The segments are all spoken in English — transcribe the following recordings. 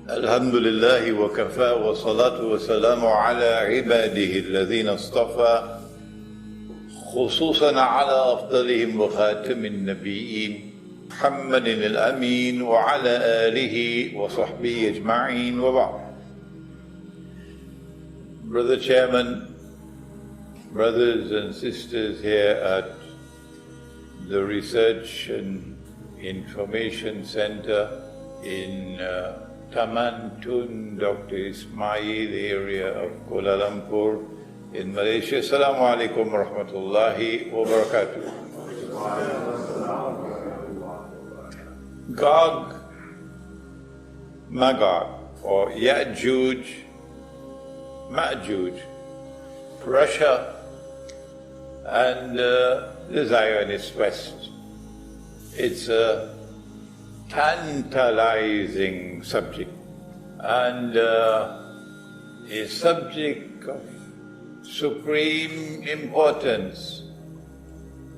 الحمد لله وكفى والصلاة والسلام على عباده الذين اصطفى خصوصا على أفضلهم وخاتم النبيين محمد الأمين وعلى آله وصحبه أجمعين وبعد. Brother Chairman, brothers and sisters here at the Research and Information Center in Taman Tun, Dr. Ismail area of Kuala Lumpur in Malaysia. Assalamu Alaikum wa rahmatullahi wa barakatuh. Gog, Magog, or Ya'juj, Ma'juj, Russia and the Zionist West. It's a tantalizing subject and a subject of supreme importance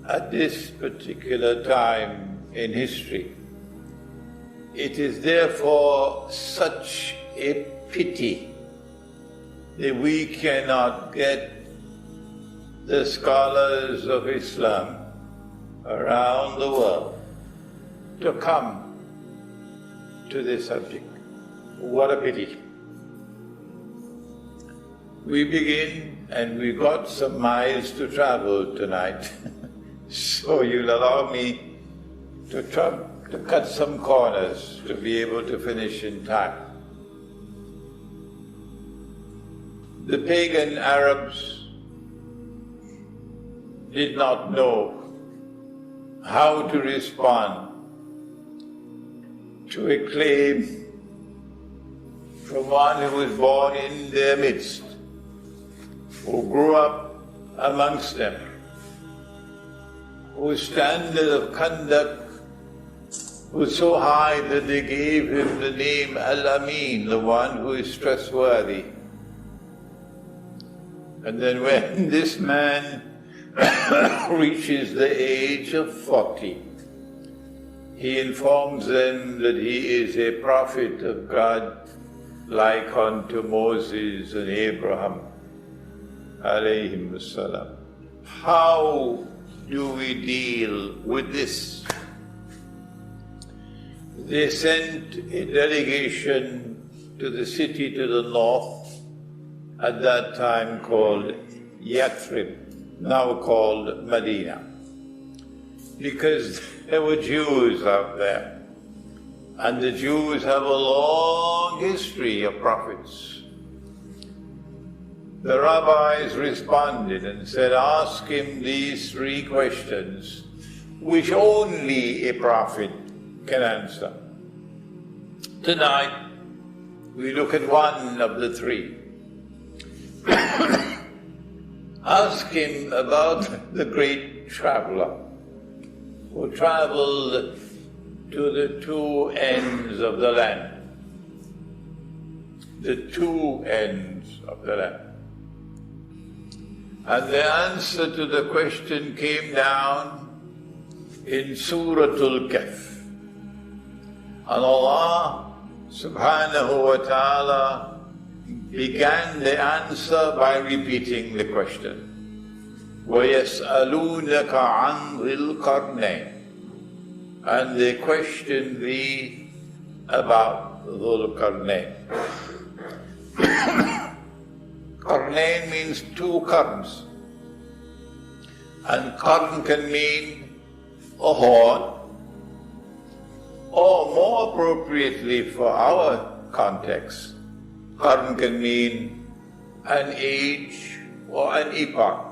at this particular time in history. It is therefore such a pity that we cannot get the scholars of Islam around the world to come to this subject. What a pity. We begin and we got some miles to travel tonight, so you'll allow me to cut some corners to be able to finish in time. The pagan Arabs did not know how to respond to a claim from one who was born in their midst, who grew up amongst them, whose standard of conduct was so high that they gave him the name Al-Amin, the one who is trustworthy. And then when this man reaches the age of 40, he informs them that he is a prophet of God, like unto Moses and Abraham, alayhim as-salam. How do we deal with this? They sent a delegation to the city to the north, at that time called Yathrib, now called Medina, because there were Jews out there, and the Jews have a long history of prophets. The rabbis responded and said, ask him these three questions, which only a prophet can answer. Tonight, we look at one of the three. Ask him about the great traveler who traveled to the two ends of the land. The two ends of the land. And the answer to the question came down in Suratul Kahf. And Allah subhanahu wa ta'ala began the answer by repeating the question. وَيَسْأَلُونَكَ عَنْ ذِي الْقَرْنَيْنِ, and they question thee about Dhul Qarnayn. Qarnayn means two qarns, and qarn can mean a horn, or more appropriately for our context, qarn can mean an age or an epoch.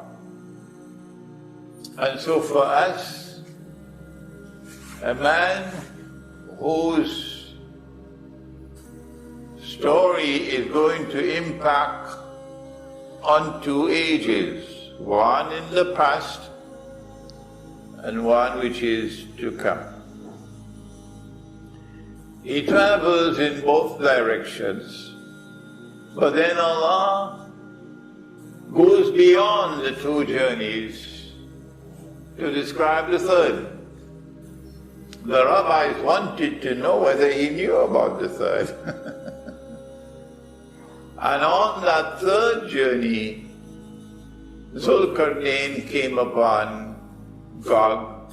And so for us, a man whose story is going to impact on two ages, one in the past and one which is to come. He travels in both directions, but then Allah goes beyond the two journeys to describe the third. The rabbis wanted to know whether he knew about the third. And on that third journey, Zulkarnain came upon Gog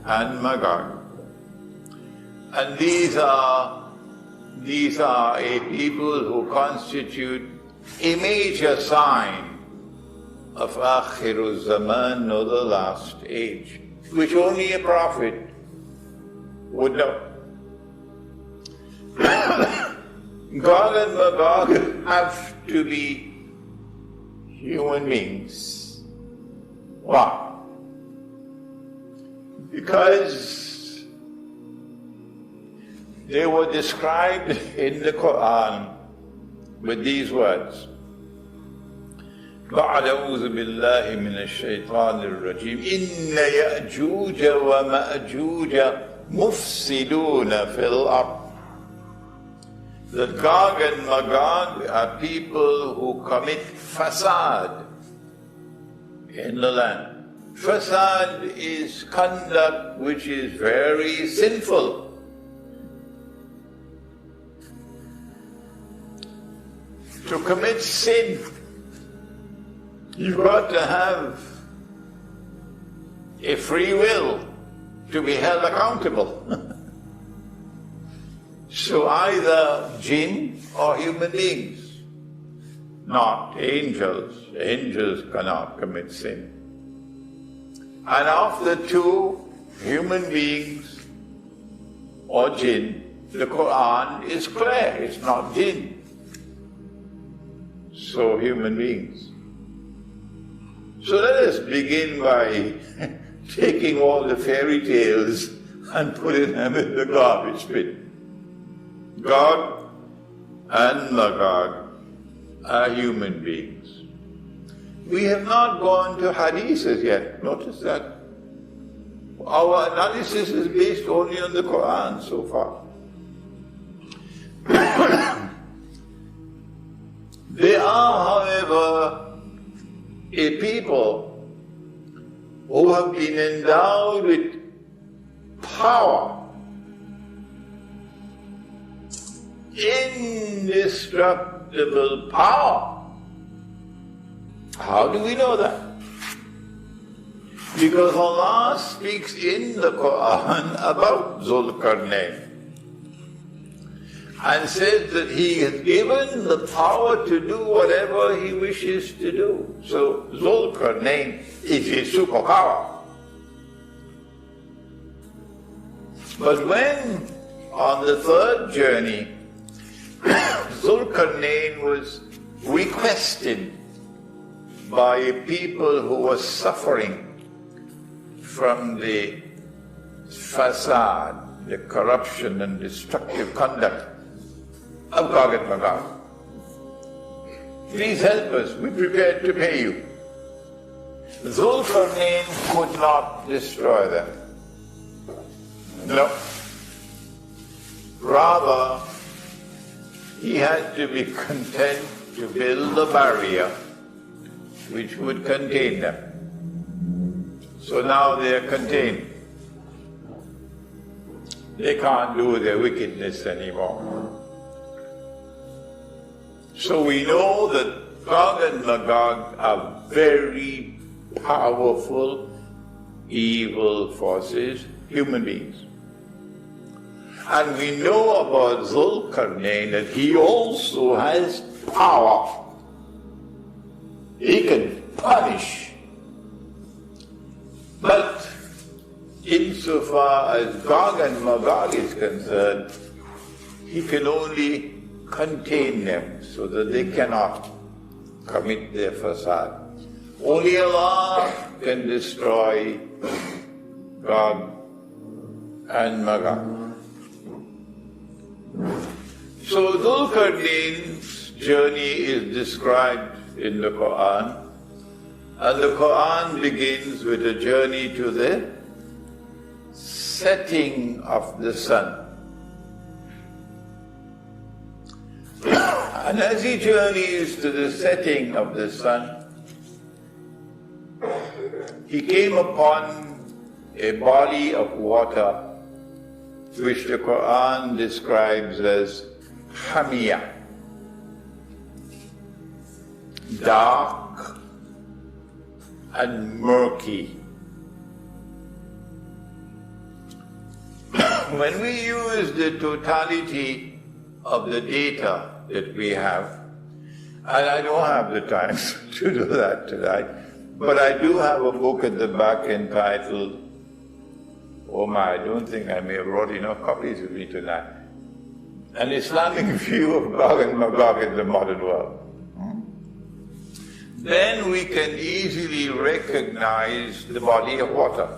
and Magog. And these are a people who constitute a major sign of Akhirul Zaman, or the last age, which only a prophet would know. Gog and Magog have to be human beings. Why? Because they were described in the Quran with these words. بعد أعوذ بالله من الشيطان الرجيم إن يأجوج ومأجوج مفسدون في الأرض. That Gog and Magog are people who commit fasad in the land. Fasad is conduct which is very sinful. To commit sin, you've got to have a free will to be held accountable. So either jinn or human beings, not angels. Angels cannot commit sin. And of the two, human beings or jinn, the Quran is clear, it's not jinn. So human beings. So let us begin by taking all the fairy tales and putting them in the garbage bin. Gog and Magog are human beings. We have not gone to hadiths yet. Notice that. Our analysis is based only on the Quran so far. They are, however, a people who have been endowed with power, indestructible power. How do we know that? Because Allah speaks in the Quran about Zulkarnain and says that he has given the power to do whatever he wishes to do. So Zulkarnain is his superpower. But when on the third journey Zulkarnain was requested by a people who were suffering from the fasad, the corruption and destructive conduct of Gog and Magog. Please help us, we're prepared to pay you. Zulkarnain could not destroy them. No. Rather, he had to be content to build a barrier which would contain them. So now they are contained. They can't do their wickedness anymore. So we know that Gog and Magog are very powerful, evil forces, human beings. And we know about Zulkarnain that he also has power. He can punish. But insofar as Gog and Magog is concerned, he can only contain them so that they cannot commit their fasad. Only Allah can destroy Gog and Magog. So Zulkarnain's journey is described in the Quran, and the Quran begins with a journey to the setting of the sun. And as he journeys to the setting of the sun, he came upon a body of water which the Quran describes as hamiyah, dark and murky. When we use the totality of the data that we have, and I don't have the time to do that tonight, but I do have a book at the back entitled, oh my, I don't think I may have brought enough copies with me tonight, An Islamic View of Gog and Magog in the Modern World. Then we can easily recognize the body of water.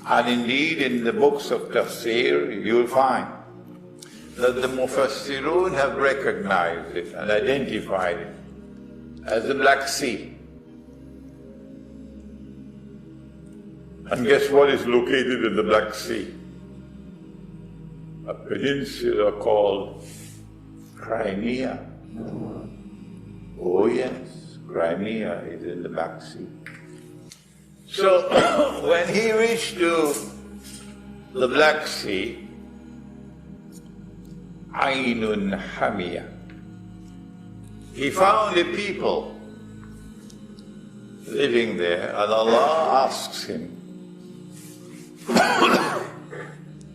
And indeed, in the books of tafsir, you'll find that the Mufassirun have recognized it and identified it as the Black Sea. And guess what is located in the Black Sea? A peninsula called Crimea. Oh yes, Crimea is in the Black Sea. So when he reached to the Black Sea, Ainun Hamiyah, he found a people living there, and Allah asks him,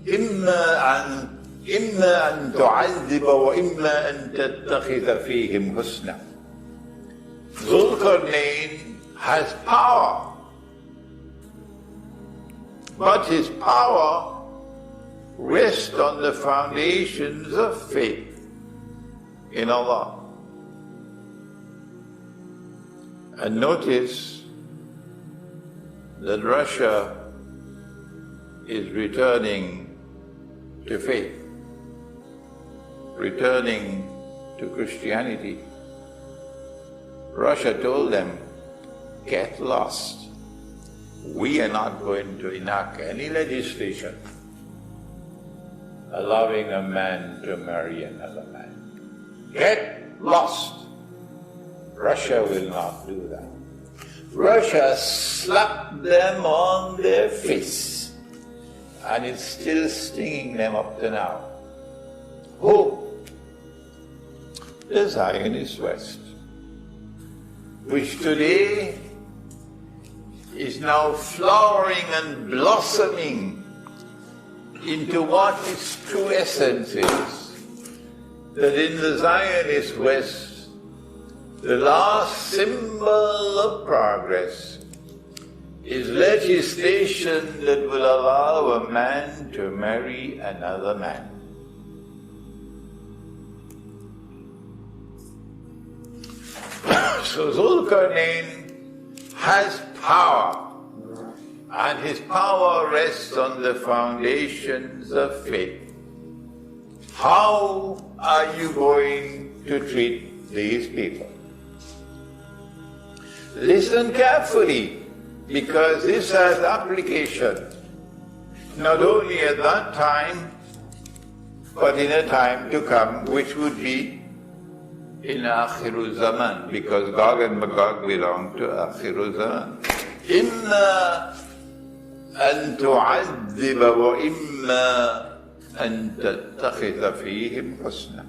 إِمَّا أَن تُعَذِّبَ وَإِمَّا أَن تَتَّخِذَ فِيهِمْ حُسْنًا. Al-Qarnayn has power, but his power rests on the foundations of faith in Allah. And notice that Russia is returning to faith, returning to Christianity. Russia told them, get lost. We are not going to enact any legislation allowing a man to marry another man. Get lost. Russia will not do that. Russia slapped them on their face, and it's still stinging them up to now. Who? The Zionist West, which today is now flowering and blossoming into what its true essence is. That in the Zionist West, the last symbol of progress is legislation that will allow a man to marry another man. So Zulkarnain has power, and his power rests on the foundations of faith. How are you going to treat these people? Listen carefully, because this has application not only at that time, but in a time to come, which would be in Akhiru Zaman, because Gog and Magog belong to Akhiru Zaman. Imma an tu'adhiba wa imma an tattakhidha fihim husna.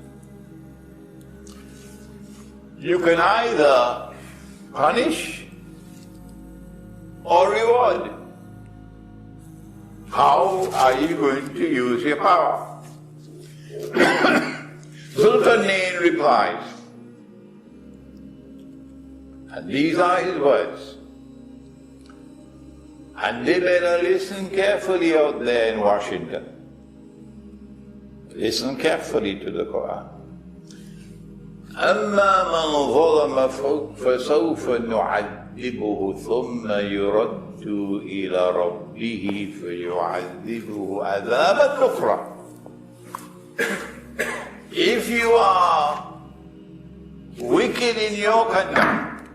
You can either punish or reward. How are you going to use your power? Zulkarnain replies, and these are his words, and they better listen carefully out there in Washington. Listen carefully to the Quran. أما من ظلم فسوف نعذبه ثم يرد إلى ربه فيعذبه عذابا نكرا. If you are wicked in your conduct,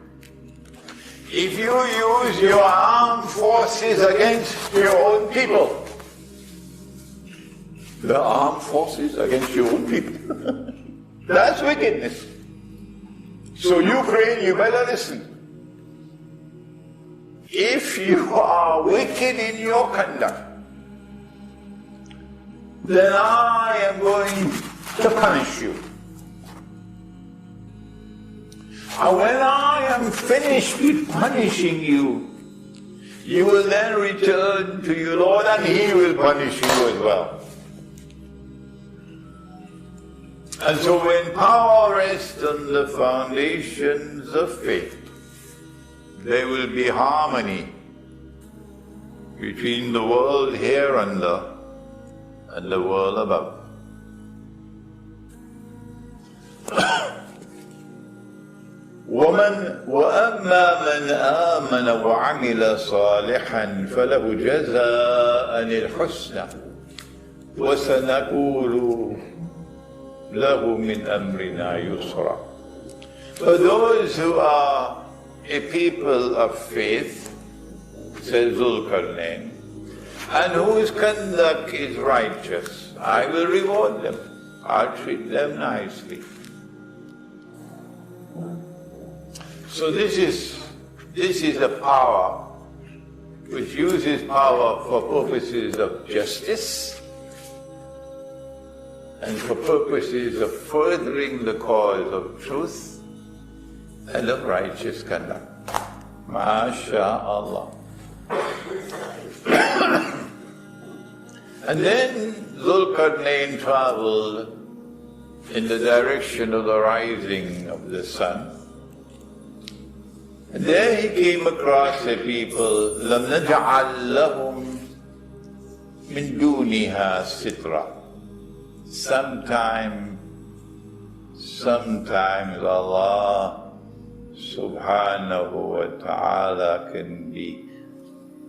if you use your armed forces against your own people, the armed forces against your own people, that's wickedness. So Ukraine, you better listen. if you are wicked in your conduct, then I am going to punish you. And when I am finished with punishing you, you will then return to your Lord and He will punish you as well. And so when power rests on the foundations of faith, there will be harmony between the world here under and the world above. وَأَمَّا مَنْ آمَنَ وَعَمِلَ صَالِحًا فَلَهُ جَزَاءً الْحُسْنَى وَسَنَقُولُ لَهُ مِنْ أَمْرِنَا يُسْرًا. For those who are a people of faith, says al-Qarnayn, and whose conduct is righteous, I will reward them. I'll treat them nicely. So this is a power which uses power for purposes of justice and for purposes of furthering the cause of truth and of righteous conduct. MashaAllah. And then Zul-Qarnayn traveled in the direction of the rising of the sun. And there he came across a people, لَمْ نَجْعَلْ لَهُمْ مِنْ دُونِهَا سِتْرًا. Sometimes Allah subhanahu wa ta'ala can be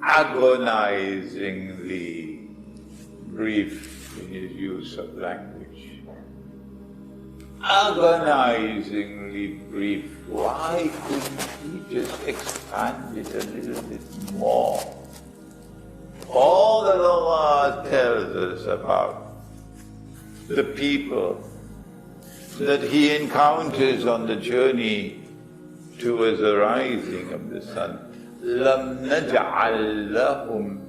agonizingly brief in his use of language. Agonizingly brief. Why couldn't he just expand it a little bit more? All that Allah tells us about the people that He encounters on the journey towards the rising of the sun. لَمْ نَجْعَلْ لَهُمْ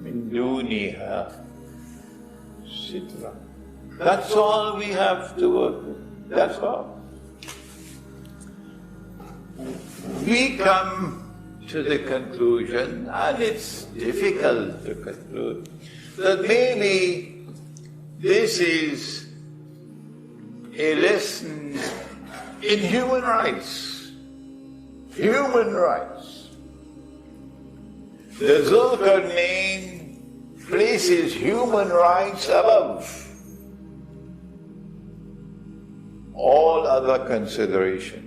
مِنْ دُونِهَا سِتْرًا. That's all we have to work with. That's all. We come to the conclusion, and it's difficult to conclude, that maybe this is a lesson in human rights. Human rights. The Zul-Qarnayn places human rights above all other considerations.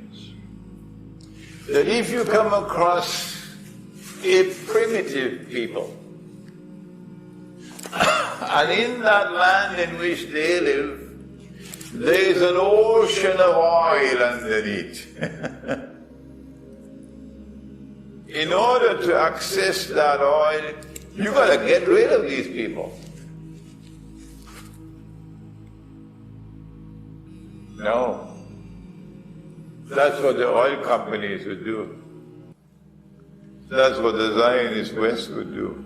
That if you come across a primitive people, and in that land in which they live, there is an ocean of oil underneath. In order to access that oil, you got to get rid of these people. No. That's what the oil companies would do. That's what the Zionist West would do.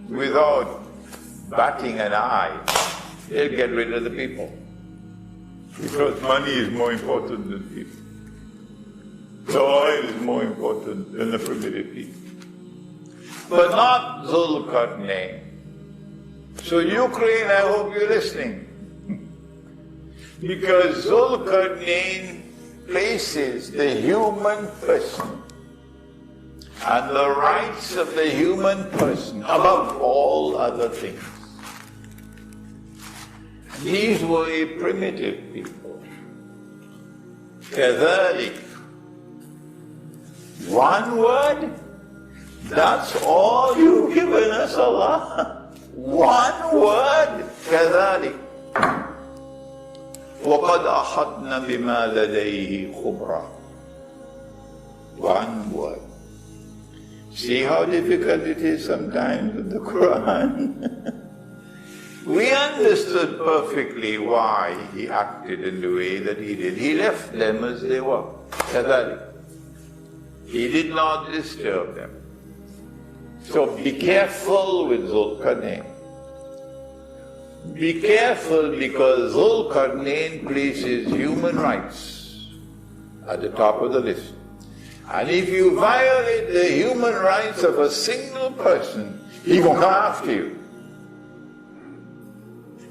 Without batting an eye, they'll get rid of the people. Because money is more important than people. The oil is more important than the primitive people. But not Zul-Qarnayn. So Ukraine, I hope you're listening. Because Zul-Qarnayn places the human person and the rights of the human person above all other things. These were a primitive people. كذلك. One word? That's all you've given us, Allah? One word? كذلك. وَقَدْ أَحَطْنَا بِمَا لَدَيْهِ خُبْرًا. One word. See how difficult it is sometimes with the Quran? We understood perfectly why he acted in the way that he did. He left them as they were. كذلك. He did not disturb them. So be careful with Zulqarnain. Be careful because Zulqarnain places human rights at the top of the list. And if you violate the human rights of a single person, he's going to come after you.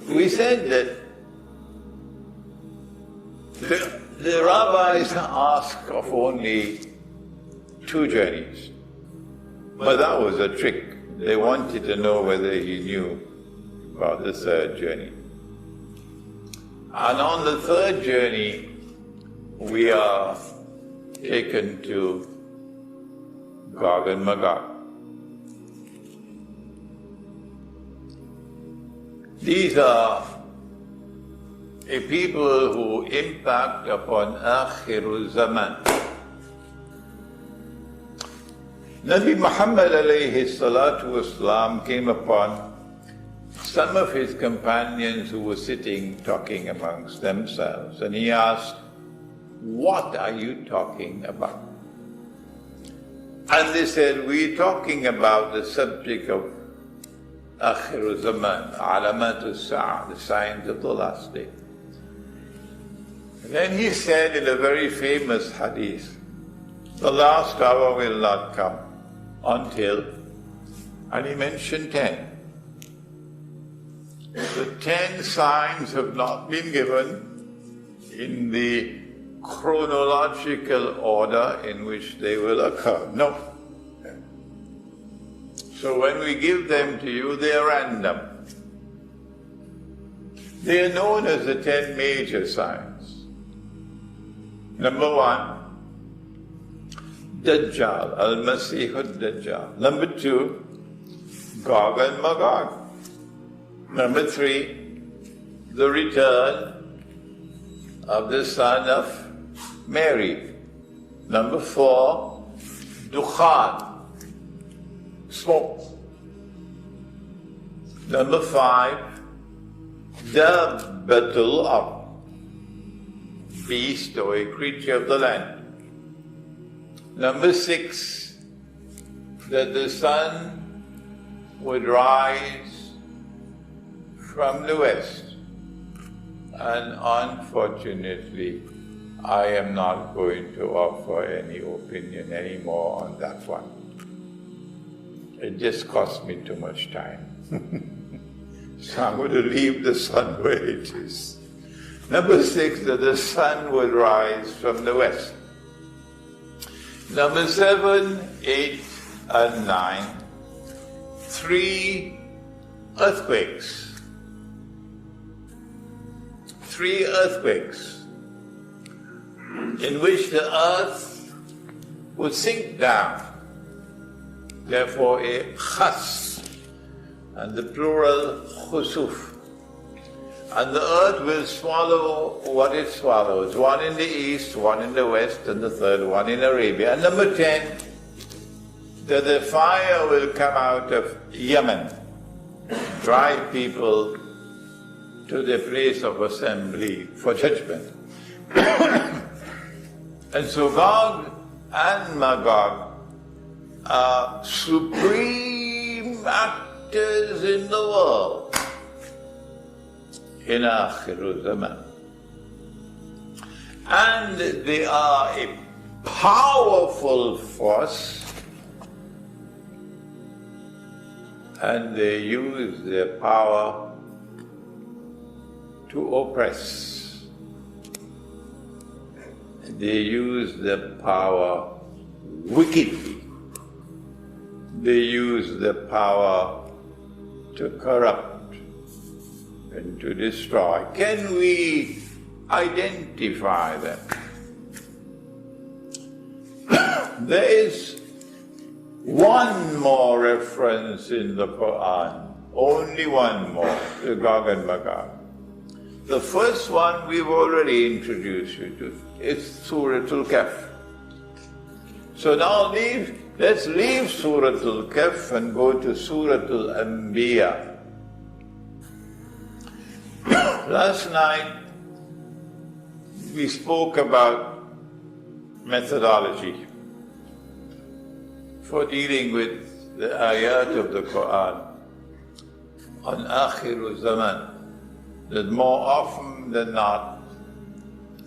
We said that the rabbis ask of only 2 journeys. But that was a trick. They wanted to know whether he knew about the 3rd journey. And on the 3rd journey, we are taken to Gog and Magog. These are a people who impact upon Akhirul Zaman. Nabi Muhammad alayhi salatu wasalam came upon some of his companions who were sitting talking amongst themselves, and he asked, "What are you talking about?" And they said, "We're talking about the subject of Akhir Zaman, Alamat al-Sa'ah, the signs of the last day." And then he said in a very famous hadith, "The last hour will not come until," and he mentioned 10. The 10 signs have not been given in the chronological order in which they will occur. No. So when we give them to you, they are random. They are known as the 10 major signs. Number 1, Dajjal, al-Masih al-Dajjal. Number 2, Gog and Magog. Number 3, the return of the son of Mary. Number 4, Dukhan, smoke. Number 5, Dabbatul Ard, beast or a creature of the land. Number 6, that the sun would rise from the west. And unfortunately, I am not going to offer any opinion anymore on that one. It just cost me too much time. So I'm going to leave the sun where it is. Number 6, that the sun would rise from the west. Number 7, 8, and 9, 3 earthquakes. 3 earthquakes in which the earth would sink down. Therefore a khas, and the plural khusuf. And the earth will swallow what it swallows. 1 in the east, 1 in the west, and the 3rd one in Arabia. And number 10, that the fire will come out of Yemen, drive people to the place of assembly for judgment. And so Gog and Magog are supreme actors in the world in Akhir Zaman. And they are a powerful force, and they use their power to oppress. They use their power wickedly. They use their power to corrupt and to destroy. Can we identify them? There is one more reference in the Quran, only one more, to Gog and Magog. The first one we've already introduced you to. It's Surah Al-Kahf. So now let's leave Surah Al-Kahf and go to Surah Al-Anbiya. Last night we spoke about methodology. for dealing with the ayat of the Quran on Akhir Zaman, that more often than not,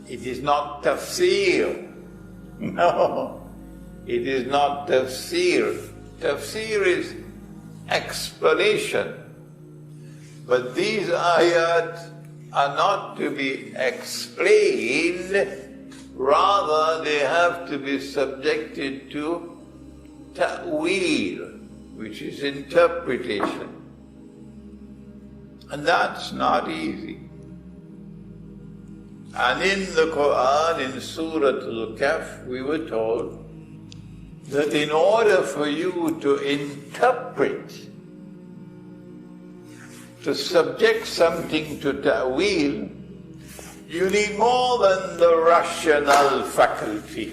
it is not tafsir. No, it is not tafsir. Tafsir is explanation. But these ayat are not to be explained, rather they have to be subjected to ta'weel, which is interpretation. And that's not easy. And in the Quran, in Surah Al-Kahf, we were told that in order for you to interpret, to subject something to ta'weel, you need more than the rational faculty.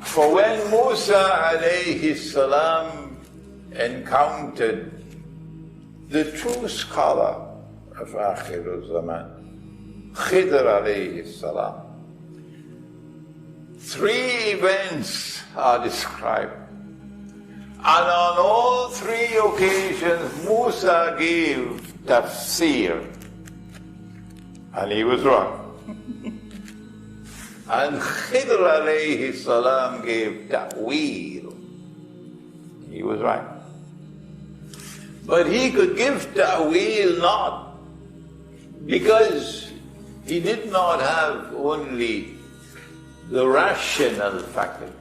For when Musa alayhi salam encountered the true scholar of Akhir Zaman, Khidr alayhi salam, 3 events are described. And on all 3 occasions, Musa gave tafsir, and he was wrong. And Khidr alayhi salam gave ta'weel, he was right. But he could give ta'weel not because he did not have only the rational faculty,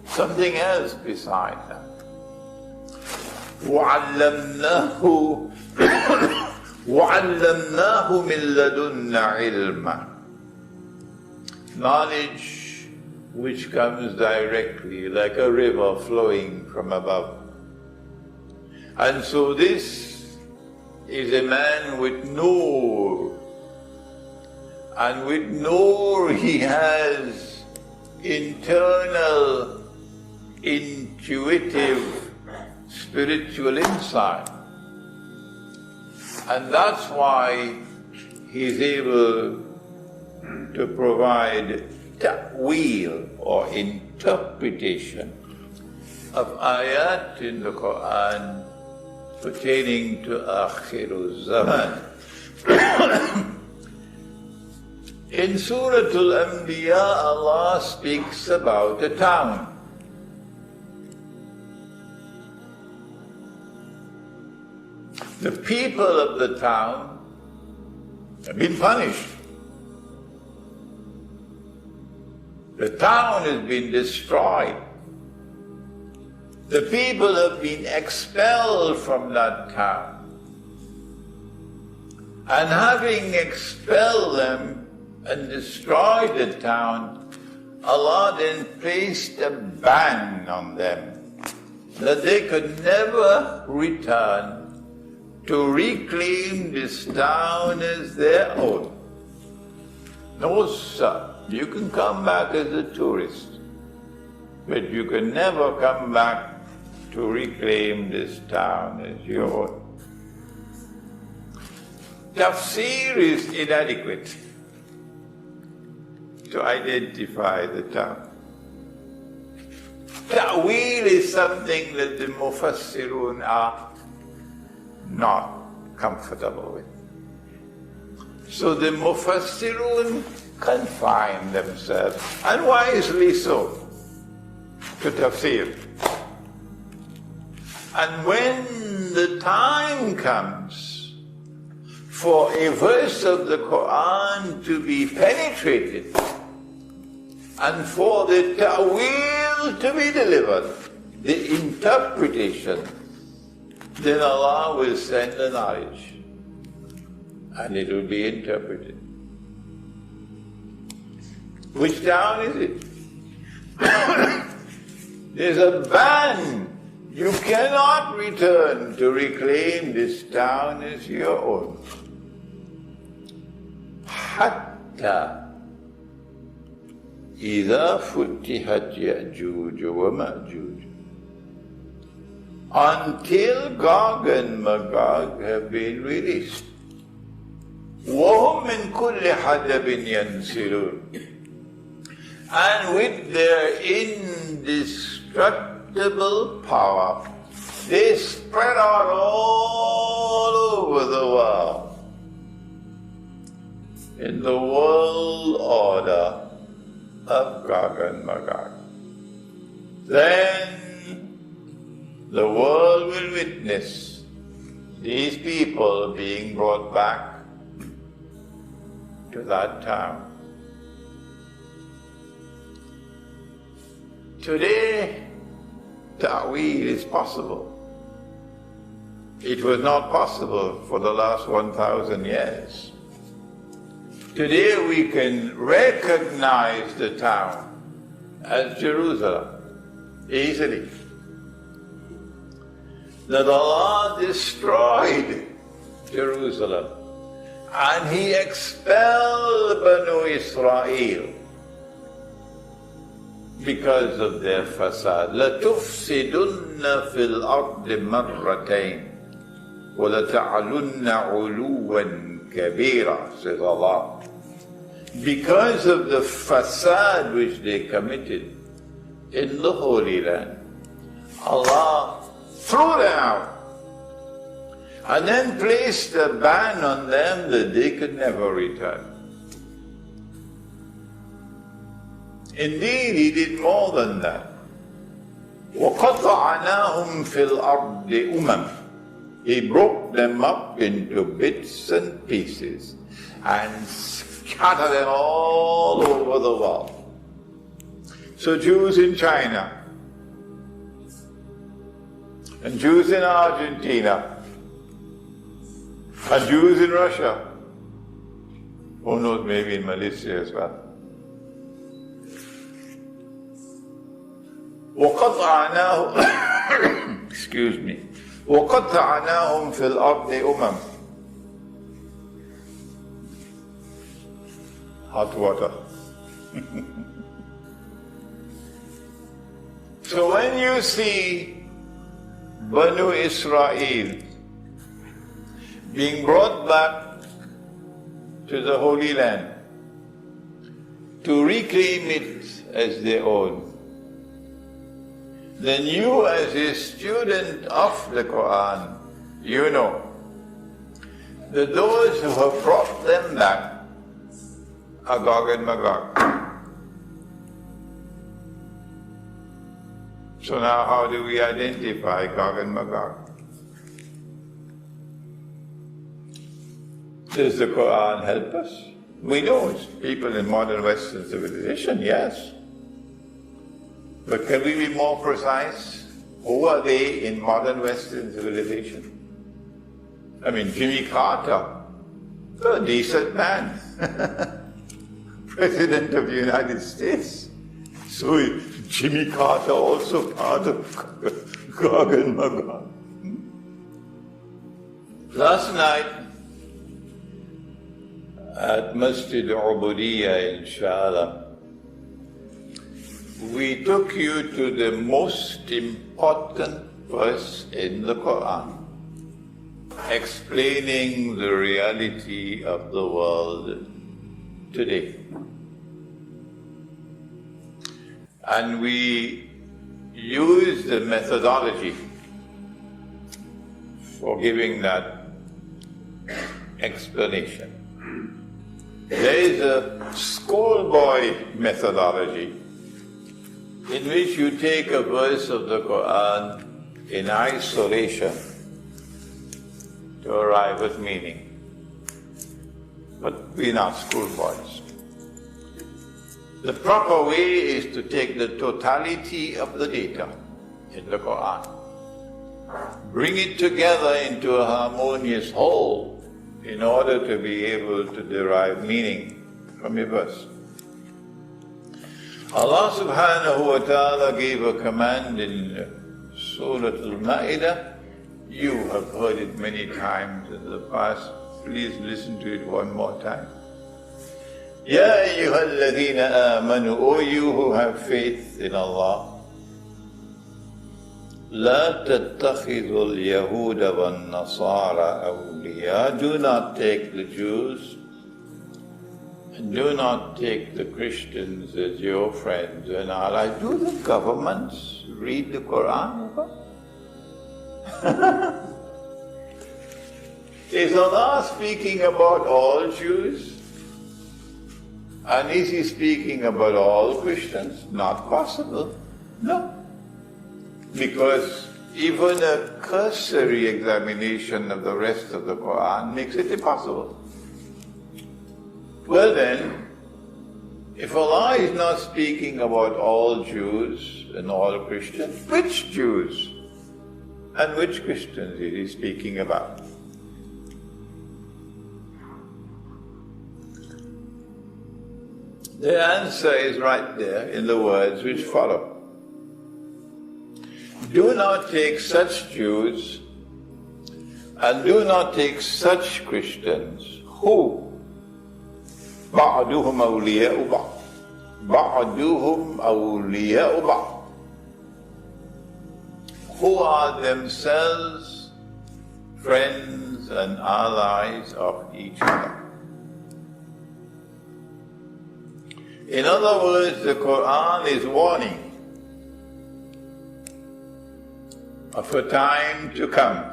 something else beside that. وَعَلَّمْنَاهُ مِن لَدُنَّا عِلْمًا. Knowledge which comes directly like a river flowing from above. And so this is a man with nur. And with nur he has internal, intuitive, spiritual insight. And that's why he's able to provide ta'weel or interpretation of ayat in the Quran pertaining to Akhir Zaman. In Surah Al-Anbiya, Allah speaks about a town. The people of the town have been punished. The town has been destroyed. The people have been expelled from that town. And having expelled them and destroyed the town, Allah then placed a ban on them that they could never return to reclaim this town as their own. No, sir. You can come back as a tourist, but you can never come back to reclaim this town as your own. Tafsir is inadequate to identify the town. Ta'weel is something that the Mufassirun are not comfortable with. So the Mufassirun confine themselves, and wisely so, to tafsir. And when the time comes for a verse of the Quran to be penetrated and for the ta'weel to be delivered, the interpretation, then Allah will send the knowledge and it will be interpreted. Which town is it? There's a ban. You cannot return to reclaim this town as your own. Hatta إذا فتحت يأجوج ومأجوج, until Gog and Magog have been released. وهم من كل حدب ينسلون, And with their indestructible power, they spread out all over the world in the world order of Gog and Magog. Then the world will witness these people being brought back to that town. Today, Ta'weel is possible. It was not possible for the last 1,000 years. Today we can recognize the town as Jerusalem easily. That Allah destroyed Jerusalem and He expelled Banu Israel because of their fasad. لَتُفْسِدُنَّ فِي الْأَرْضِ مَرَّتَيْنِ وَلَتَعْلُنَّ عُلُوًّا كَبِيرًا, says Allah. Because of the fasad which they committed in the Holy Land, Allah threw them out and then placed a ban on them that they could never return. Indeed, He did more than that. وَقَطَعْنَاهُمْ فِي الْأَرْضِ أُمَمٍ. He broke them up into bits and pieces and scattered them all over the world. So Jews in China, and Jews in Argentina, and Jews in Russia, who knows, maybe in Malaysia as well. وَقَطَعْنَاهُمْ excuse me. وَقَطَعْنَاهُمْ فِي الْأَرْضِ أُمَمٍ. Hot water. So when you see Banu Israel being brought back to the Holy Land to reclaim it as their own, then you as a student of the Quran, you know that those who have brought them back are Gog and Magog. So now how do we identify Gog and Magog? Does the Quran help us? We know it's people in modern Western civilization, yes. But can we be more precise? Who are they in modern Western civilization? I mean, Jimmy Carter, a decent man, President of the United States. So Jimmy Carter also part of Gog and Magog. Last night at Masjid Ubudiyya in Sharjah, we took you to the most important verse in the Quran, explaining the reality of the world today. And we use the methodology for giving that explanation. There is a schoolboy methodology in which you take a verse of the Quran in isolation to arrive at meaning. But we're not schoolboys. The proper way is to take the totality of the data in the Quran, bring it together into a harmonious whole in order to be able to derive meaning from a verse. Allah subhanahu wa ta'ala gave a command in Surah Al-Ma'idah. You have heard it many times in the past. Please listen to it one more time. Ya ayyuhalladhina amanu, O you who have faith in Allah, La tattakhidhu al-yahuda wal-nasara awliya. Do not take the Jews Do not take the Christians as your friends and allies. Do the governments read the Quran? Is Allah speaking about all Jews? And is He speaking about all Christians? Not possible. No. Because even a cursory examination of the rest of the Quran makes it impossible. Well then, if Allah is not speaking about all Jews and all Christians, which Jews and which Christians is He speaking about? The answer is right there in the words which follow. Do not take such Jews and do not take such Christians who بعضهم أولياء بعض بعضهم أولياء بعض, who are themselves friends and allies of each other. In other words, the Quran is warning of a time to come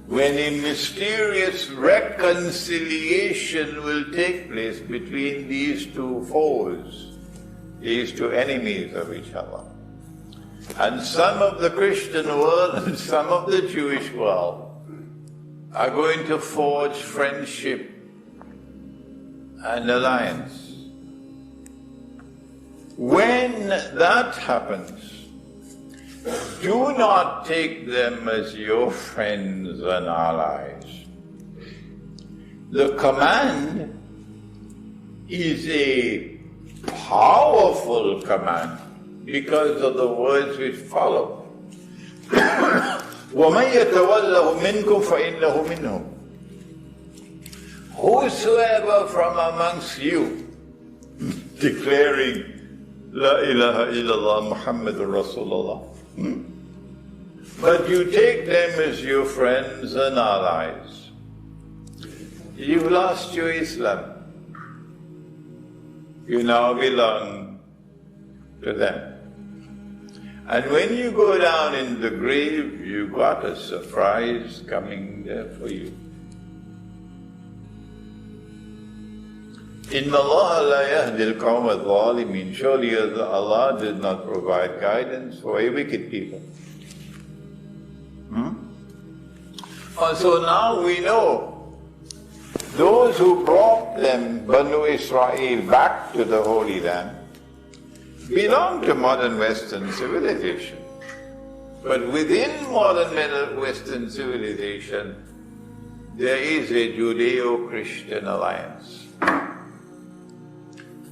when a mysterious reconciliation will take place between these two foes, these two enemies of each other. And some of the Christian world and some of the Jewish world are going to forge friendship and alliance. When that happens, do not take them as your friends and allies. The command is a powerful command because of the words which follow. وَمَنْ يَتَوَلَّهُ مِنْكُمْ فَإِنَّهُ مِنْهُمْ. Whosoever from amongst you, declaring La ilaha illallah Muhammadur Rasulullah, but you take them as your friends and allies, you've lost your Islam. You now belong to them. And when you go down in the grave, you got a surprise coming there for you. Inna Allah la yahdi al-qawm al-zalimin. Surely Allah did not provide guidance for a wicked people. And so now we know those who brought them, Banu Israel, back to the Holy Land belong to modern Western civilization. But within modern Western civilization, there is a Judeo-Christian alliance.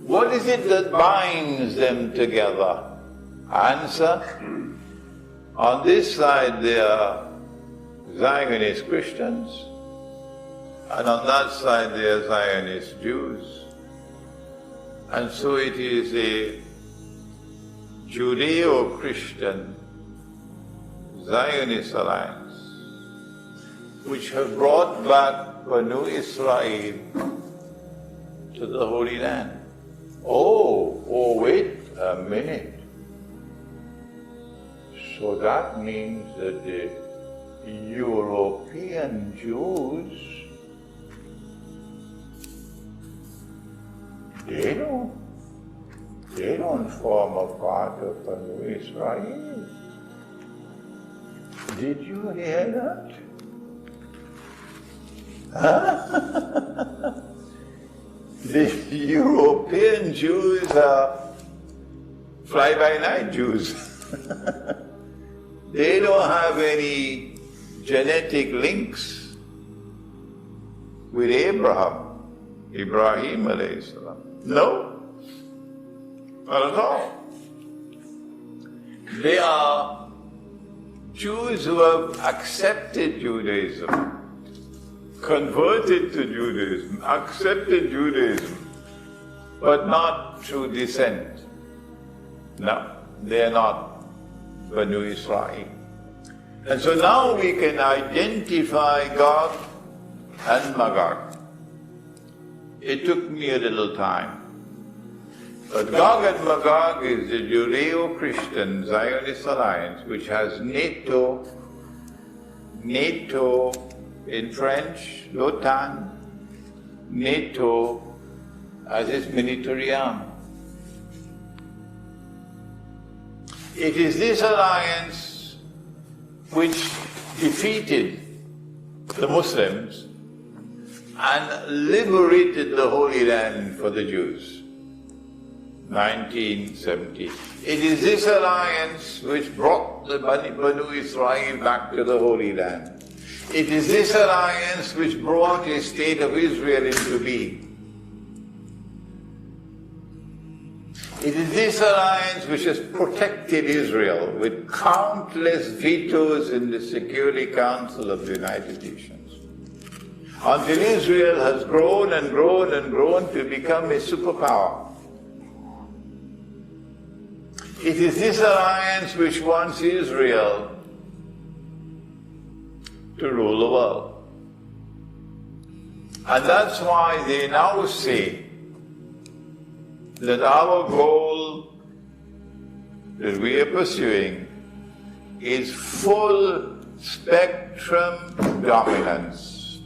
What is it that binds them together? Answer, on this side there are Zionist Christians, and on that side there are Zionist Jews. And so it is a Judeo-Christian Zionist alliance which have brought back Banu Israel to the Holy Land. Oh, wait a minute. So that means that the European Jews, they don't form a part of Banu Israel. Did you hear that? Huh? The European Jews are fly-by-night Jews. They don't have any genetic links with Ibrahim alayhi salam. No, not at all. They are Jews who have accepted Judaism, converted to Judaism, accepted Judaism, but not through descent. No, they are not Banu Israel. And so now we can identify Gog and Magog. It took me a little time. But Gog and Magog is the Judeo-Christian Zionist alliance which has NATO in French, l'OTAN, NATO as its military arm. It is this alliance which defeated the Muslims and liberated the Holy Land for the Jews. 1970. It is this alliance which brought the Banu Israel back to the Holy Land. It is this alliance which brought a state of Israel into being. It is this alliance which has protected Israel with countless vetoes in the Security Council of the United Nations, until Israel has grown and grown and grown to become a superpower. It is this alliance which wants Israel to rule the world. And that's why they now say that our goal that we are pursuing is full spectrum dominance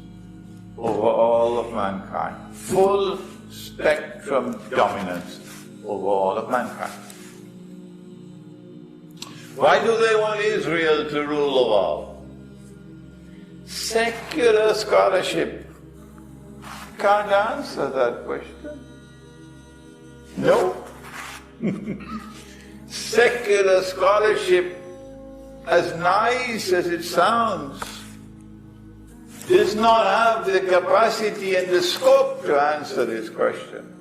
over all of mankind. Full spectrum dominance over all of mankind. Why do they want Israel to rule the world? Secular scholarship can't answer that question. No. Secular scholarship, as nice as it sounds, does not have the capacity and the scope to answer this question.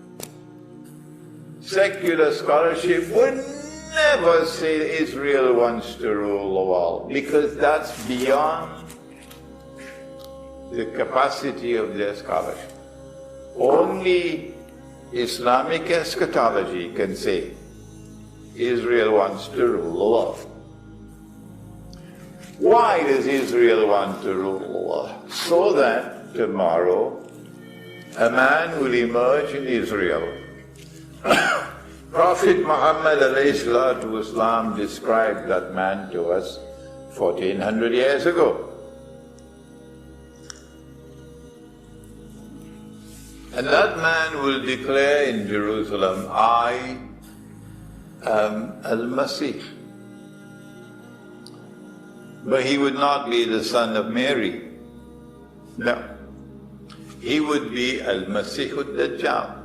Secular scholarship would never say Israel wants to rule the world, because that's beyond the capacity of their scholarship. Only Islamic Eschatology can say Israel wants to rule the world. Why does Israel want to rule the world? So that tomorrow a man will emerge in Israel. Prophet Muhammad ﷺ described that man to us 1400 years ago. And that man will declare in Jerusalem, I am al-Masih. But he would not be the son of Mary. No. He would be al-Masih al-Dajjal.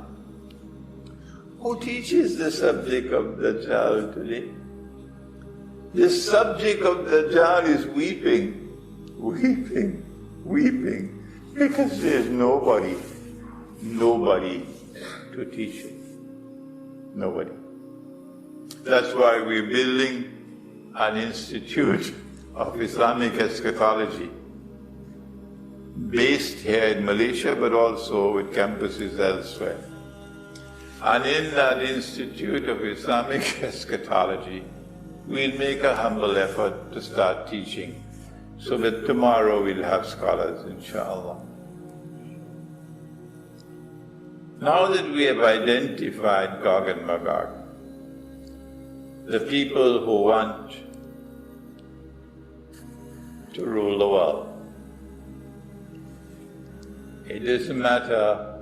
Who teaches the subject of Dajjal today? The subject of Dajjal is weeping, weeping, weeping, because there's nobody to teach it. Nobody. That's why we're building an institute of Islamic Eschatology based here in Malaysia, but also with campuses elsewhere. And in that Institute of Islamic Eschatology, we'll make a humble effort to start teaching, so that tomorrow we'll have scholars, inshallah. Now that we have identified Gog and Magog, the people who want to rule the world, it doesn't matter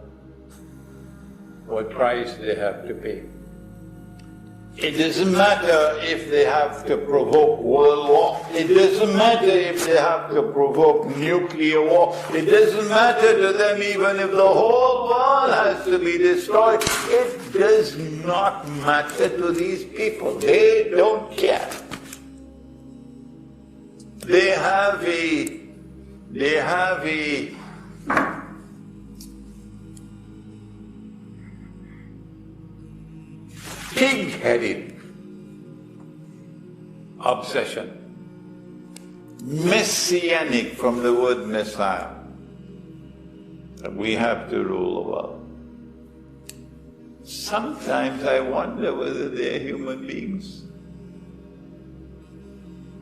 what price they have to pay. It doesn't matter if they have to provoke world war. It doesn't matter if they have to provoke nuclear war. It doesn't matter to them even if the whole world has to be destroyed. It does not matter to these people. They don't care. They have a pig-headed obsession, messianic from the word Messiah, that we have to rule the world. Sometimes I wonder whether they're human beings.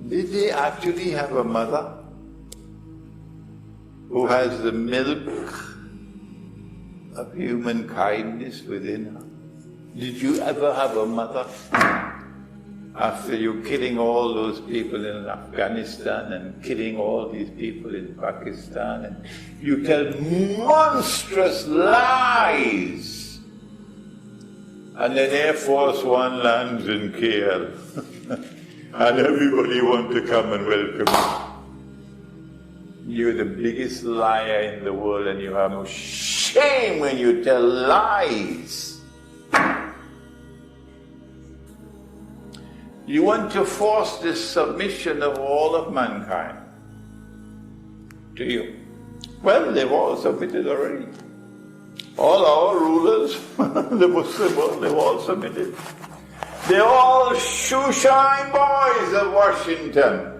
Did they actually have a mother who has the milk of human kindness within her? Did you ever have a mother? After you killing all those people in Afghanistan and killing all these people in Pakistan, and you tell monstrous lies, and then Air Force One lands in KL, and everybody wants to come and welcome you. You're the biggest liar in the world, and you have no shame when you tell lies. You want to force this submission of all of mankind to you. Well, they've all submitted already. All our rulers, the Muslim world, they've all submitted. They're all shoeshine boys of Washington.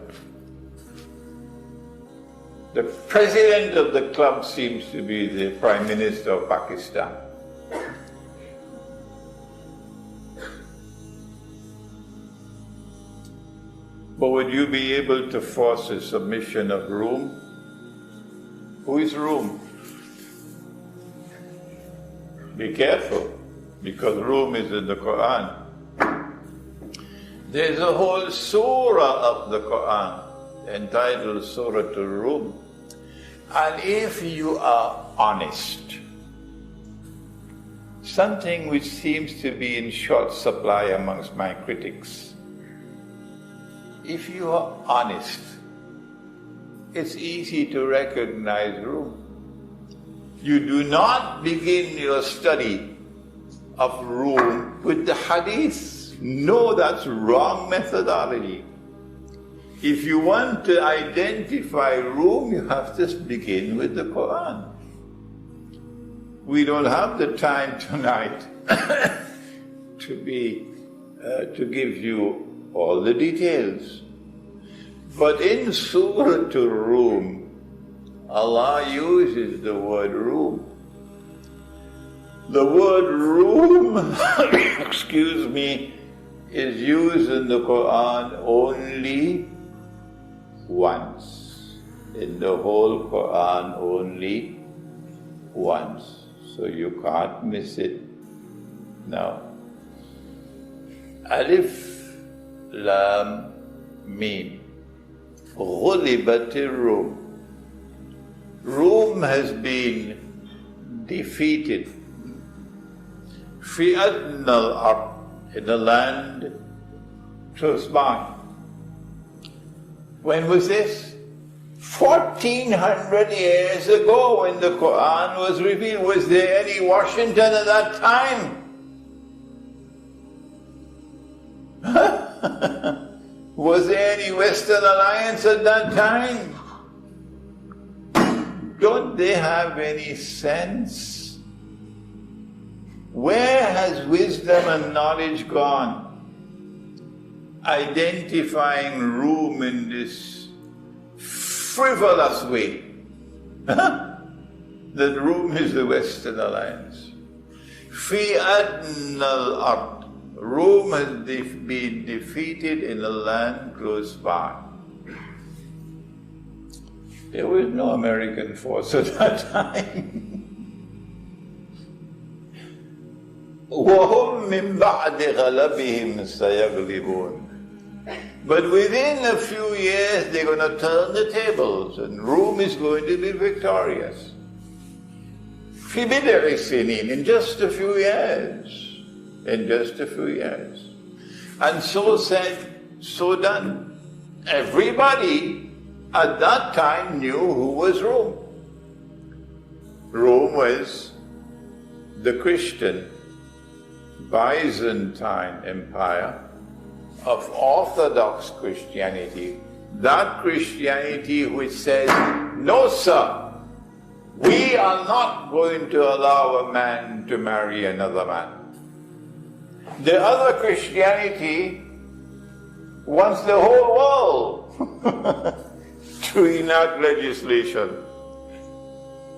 The president of the club seems to be the Prime Minister of Pakistan. But would you be able to force a submission of Rome? Who is Rome? Be careful, because Rome is in the Quran. There's a whole surah of the Quran entitled Surah Al-Rum. And if you are honest, something which seems to be in short supply amongst my critics, if you are honest, it's easy to recognize Rome. You do not begin your study of Rome with the hadith. No, that's wrong methodology. If you want to identify Rome, you have to begin with the Quran. We don't have the time tonight to give you all the details. But in Surah Al-Rum, Allah uses the word room. The word room, excuse me, is used in the Quran only once. In the whole Quran, only once. So you can't miss it. Now, Alif Lam Mim. غُلِبَتِ الرُّومُ. Rome has been defeated. فِي أَدْنَى الْأَرْضِ, in the land close by. When was this? 1400 years ago, when the Quran was revealed. Was there any Washington at that time? Was there any Western Alliance at that time? Don't they have any sense? Where has wisdom and knowledge gone? Identifying Rome in this frivolous way. That Rome is the Western Alliance. Fi adna al-ard. Rome has been defeated in a land close by. There was no American force at that time. وَهُمْ مِنْ بَعْدِ غَلَبِهِمْ سَيَغْلِبُونَ. But within a few years they're going to turn the tables and Rome is going to be victorious. فِي بِضْعِ سِنِينَ, in just a few years. In just a few years. And so said, so done. Everybody at that time knew who was Rome. Rome was the Christian Byzantine Empire of Orthodox Christianity. That Christianity which says, no sir, we are not going to allow a man to marry another man. The other Christianity wants the whole world to enact legislation.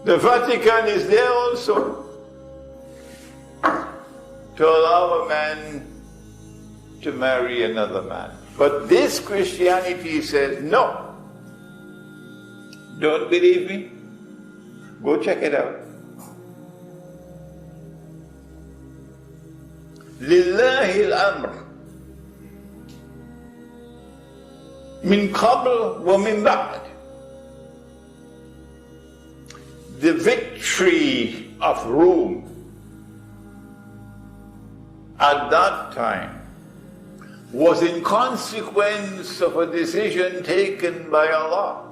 The Vatican is there also to allow a man to marry another man. But this Christianity says, no. Don't believe me? Go check it out. Lillahi al-amr min qabl wa min ba'd. The victory of Rome at that time was in consequence of a decision taken by Allah.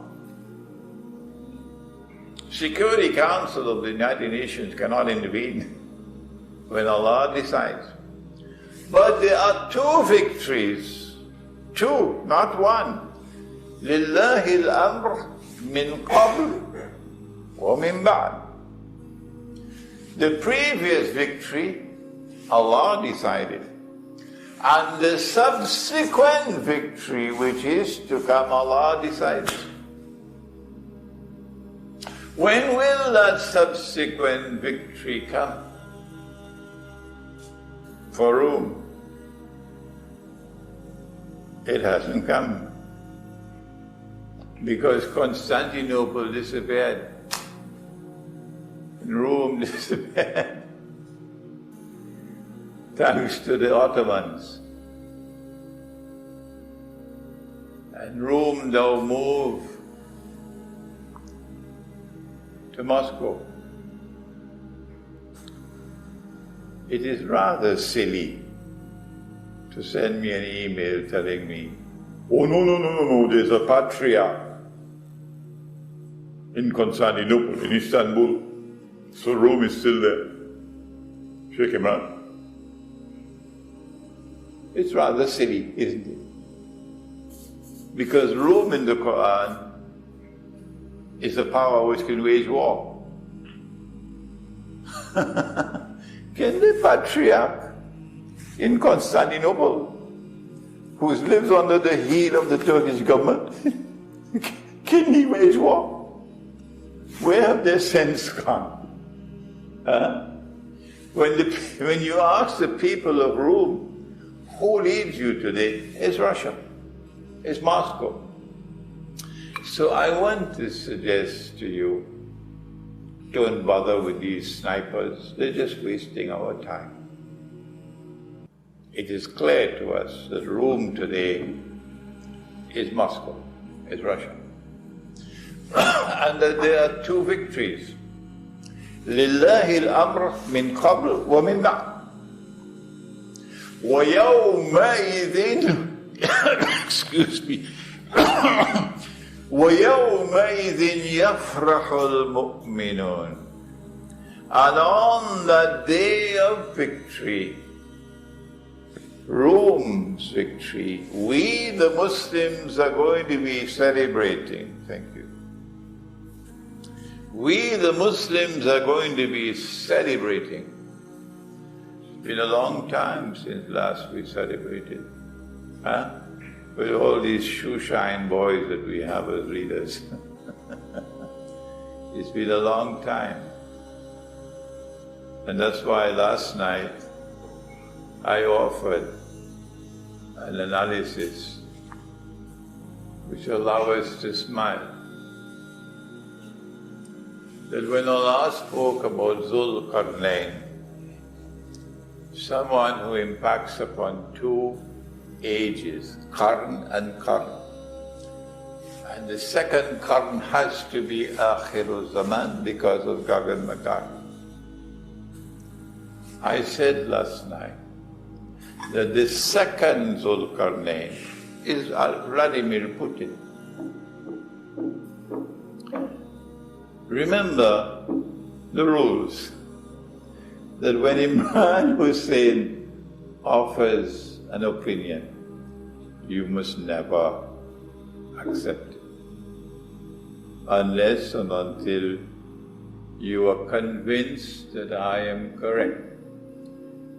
Security Council of the United Nations cannot intervene when Allah decides. But there are two victories, two, not one. Lillahi al-amr min qabl wa min ba'd. The previous victory, Allah decided. And the subsequent victory, which is to come, Allah decides. When will that subsequent victory come? For whom? It hasn't come. Because Constantinople disappeared. And Rome disappeared. Thanks to the Ottomans. And Rome now moved to Moscow. It is rather silly to send me an email telling me, oh no, there's a patriarch in Constantinople, in Istanbul, so Rome is still there. Sheikh Imran. It's rather silly, isn't it? Because Rome in the Quran is a power which can wage war. Can the patriarch in Constantinople, who lives under the heel of the Turkish government, can he wage war? Where have their sense gone? When you ask the people of Rome, who leads you today? It's Russia. It's Moscow. So I want to suggest to you, don't bother with these snipers. They're just wasting our time. It is clear to us that Rome today is Moscow, is Russia. And that there are two victories. Lillahi al-amr min qabl wa min ba'd. وَيَوْمَئِذٍ excuse me وَيَوْمَئِذٍ يَفْرَحُ الْمُؤْمِنُونَ. And on that day of victory, Rome's victory, we the Muslims are going to be celebrating. Thank you. We the Muslims are going to be celebrating. It's been a long time since last we celebrated. With all these shoeshine boys that we have as leaders. It's been a long time. And that's why last night I offered an analysis which allows us to smile. That when Allah spoke about al-Qarnayn, someone who impacts upon two ages, Qarn and Qarn. And the second Qarn has to be Akhiru Zaman because of Gog and Magog. I said last night that the second Zul-Qarnayn is Vladimir Putin. Remember the rules, that when Imran Hosein offers an opinion, you must never accept it, unless and until you are convinced that I am correct.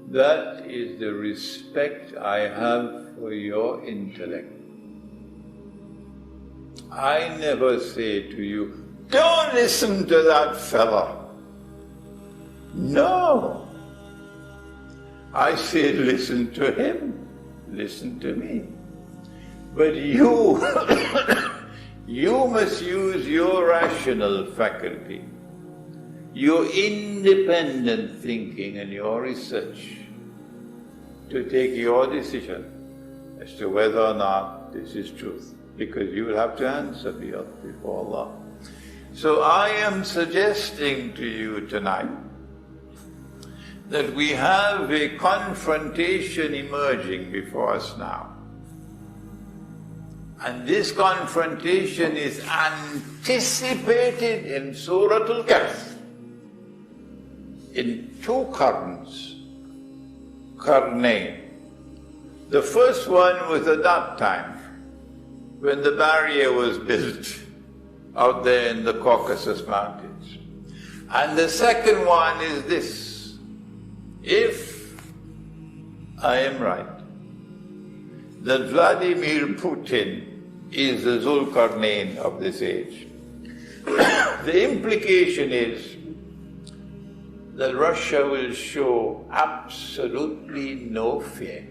That is the respect I have for your intellect. I never say to you, don't listen to that fella. No. I say, listen to him, listen to me. But you, you must use your rational faculty, your independent thinking and your research. to take your decision as to whether or not this is truth, because you will have to answer before Allah. So I am suggesting to you tonight that we have a confrontation emerging before us now. And this confrontation is anticipated in Surah Al-Kahf in two Qarnayn. The first one was at that time, when the barrier was built out there in the Caucasus Mountains. And the second one is this: if I am right, that Vladimir Putin is the Zulkarnain of this age, the implication is that Russia will show absolutely no fear.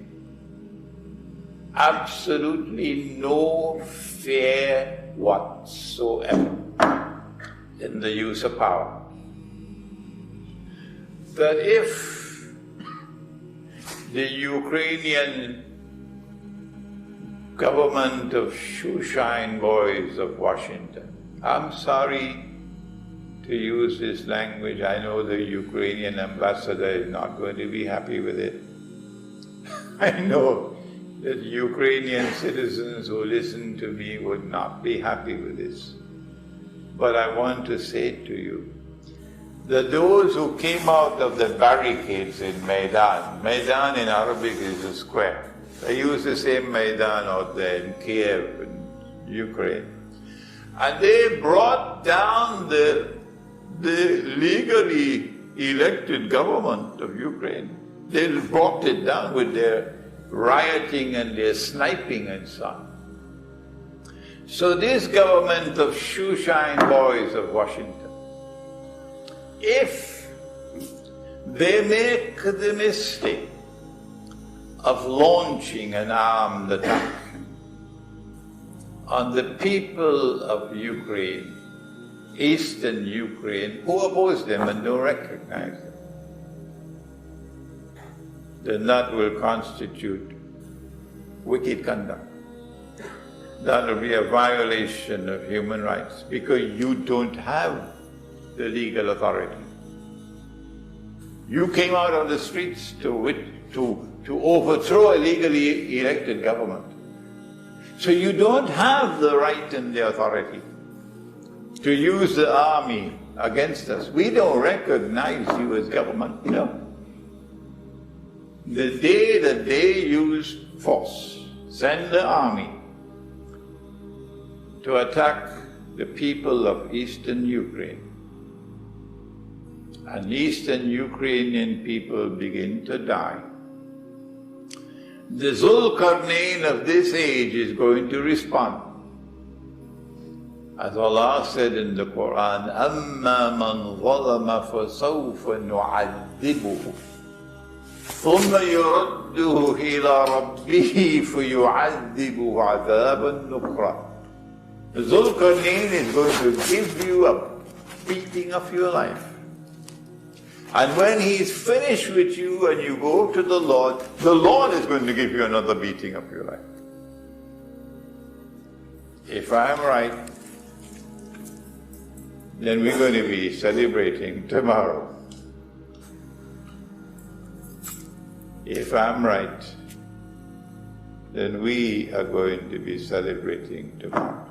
Absolutely no fear whatsoever in the use of power. That if the Ukrainian government of shoeshine boys of Washington, I'm sorry to use this language, I know the Ukrainian ambassador is not going to be happy with it. I know that Ukrainian citizens who listen to me would not be happy with this. But I want to say to you that those who came out of the barricades in Maidan in Arabic is a square. They use the same Maidan out there in Kiev in Ukraine. And they brought down the legally elected government of Ukraine. They brought it down with their rioting and their sniping and so on. So this government of shoeshine boys of Washington, if they make the mistake of launching an armed attack on the people of Ukraine, eastern Ukraine, who oppose them and don't recognize them, then that will constitute wicked conduct. That will be a violation of human rights, because you don't have the legal authority. You came out on the streets to overthrow a legally elected government. So you don't have the right and the authority to use the army against us. We don't recognize you as government, no. The day that they use force, send the army to attack the people of eastern Ukraine, and eastern Ukrainian people begin to die, the Zulkarnain of this age is going to respond. As Allah said in the Quran, أَمَّا مَنْ ظَلَمَ فَسَوْفَ نُعَذِّبُهُ ثُمَّ يُرَدُّهُ إِلَى رَبِّهِ فَيُعَذِّبُهُ عَذَابًا نُكْرًا. Zulkarnain is going to give you a beating of your life. And when he's finished with you and you go to the Lord is going to give you another beating of your life. If I'm right, then we're going to be celebrating tomorrow. If I'm right, then we are going to be celebrating tomorrow.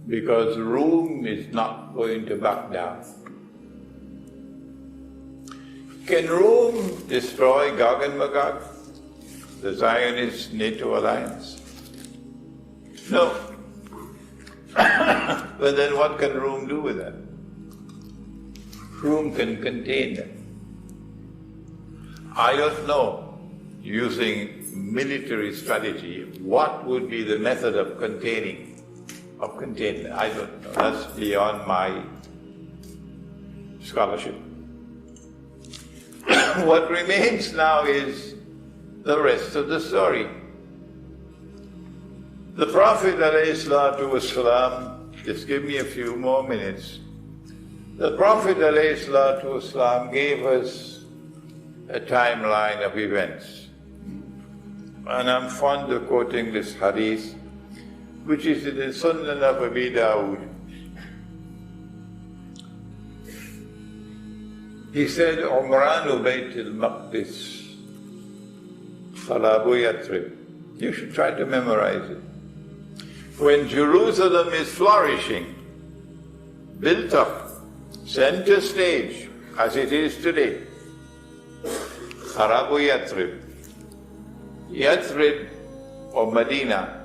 Because Rome is not going to back down. Can Rome destroy Gog and Magog, the Zionist NATO alliance? No. But then what can Rome do with that? Rome can contain them. I don't know, using military strategy, what would be the method of containment. I don't know. That's beyond my scholarship. What remains now is the rest of the story. The Prophet ﷺ, just give me a few more minutes. The Prophet ﷺ gave us a timeline of events. And I'm fond of quoting this hadith, which is in the Sunan of Abi Dawud. He said, Umranu Bayt al-Maqdis, Kharabu Yathrib. You should try to memorize it. When Jerusalem is flourishing, built up, center stage, as it is today, Kharabu Yathrib. Yathrib, or Medina,